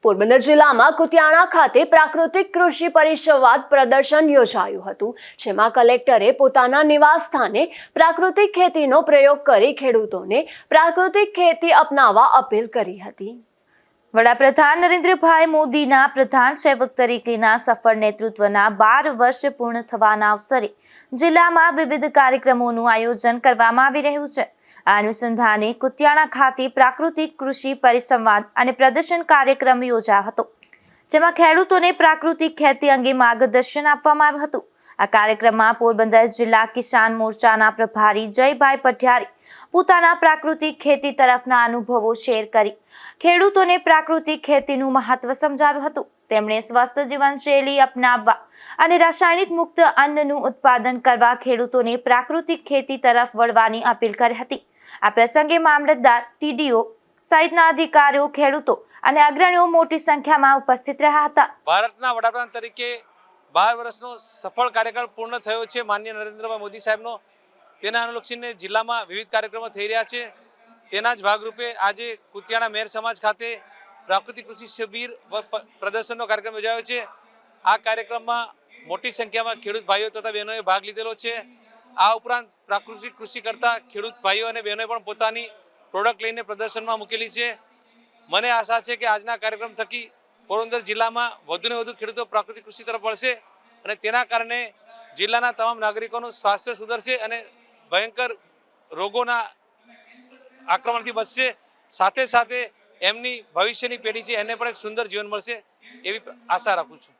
પોરબંદર જિલ્લામાં કુતિયાણા ખાતે પ્રાકૃતિક કૃષિ પરિસંવાદ પ્રદર્શન યોજાયું હતું, જેમાં કલેક્ટરે પોતાના નિવાસસ્થાને પ્રાકૃતિક ખેતીનો પ્રયોગ કરી ખેડૂતોને પ્રાકૃતિક ખેતી અપનાવવા અપીલ કરી હતી। વડાપ્રધાન નરેન્દ્રભાઈ મોદીના પ્રધાન સેવક તરીકેના સફળ નેતૃત્વના 12 વર્ષ પૂર્ણ થવાના અવસરે જિલ્લામાં વિવિધ કાર્યક્રમોનું આયોજન કરવામાં આવી રહ્યું છે। આ અનુસંધાને કુતિયાણા ખાતે પ્રાકૃતિક કૃષિ પરિસંવાદ અને પ્રદર્શન કાર્યક્રમ યોજાયો હતો, જેમાં ખેડૂતોને પ્રાકૃતિક ખેતી અંગે માર્ગદર્શન આપવામાં આવ્યું હતું। આ કાર્યક્રમમાં પોરબંદર જિલ્લા કિસાન મોરચાના પ્રભારી જયભાઈ પઢિયારે પોતાના પ્રાકૃતિક ખેતી તરફના અનુભવો શેર કરી ખેડૂતોને પ્રાકૃતિક ખેતીનું મહત્વ સમજાવ્યું હતું। તેમણે સ્વસ્થ જીવનશૈલી અપનાવવા અને રાસાયણિક મુક્ત અન્નનું ઉત્પાદન કરવા ખેડૂતોને પ્રાકૃતિક ખેતી તરફ વળવાની અપીલ કરી હતી। આ પ્રસંગે મામલતદાર, ટીડીઓ સહિતના અધિકારીઓ, ખેડૂતો અને અગ્રણીઓ મોટી સંખ્યામાં ઉપસ્થિત રહ્યા હતા। ભારતના વડાપ્રધાન તરીકે 12 વર્ષનો સફળ કાર્યકાળ પૂર્ણ થયો છે માનનીય નરેન્દ્રભાઈ મોદી સાહેબનો। તેના અનુલક્ષીને જિલ્લામાં વિવિધ કાર્યક્રમો થઈ રહ્યા છે। તેના જ ભાગરૂપે આજે કુતિયાણા મેર સમાજ ખાતે પ્રાકૃતિક કૃષિ શિબિર પ્રદર્શનનો કાર્યક્રમ યોજાયો છે। આ કાર્યક્રમમાં મોટી સંખ્યામાં ખેડૂત ભાઈઓ તથા બહેનોએ ભાગ લીધેલો છે। આ ઉપરાંત પ્રાકૃતિક કૃષિ કરતા ખેડૂત ભાઈઓ અને બહેનોએ પણ પોતાની પ્રોડક્ટ લઈને પ્રદર્શનમાં મૂકેલી છે। મને આશા છે કે આજના કાર્યક્રમ થકી પોરબંદર જિલ્લામાં વધુને વધુ ખેડૂતો પ્રાકૃતિક કૃષિ તરફ વળશે અને તેના કારણે જિલ્લાના તમામ નાગરિકોનું સ્વાસ્થ્ય સુધરશે અને ભયંકર રોગોના આક્રમણથી બચશે। સાથે સાથે એમની ભવિષ્યની પેઢી છે એને પણ એક સુંદર જીવન મળશે એવી આશા રાખું છું।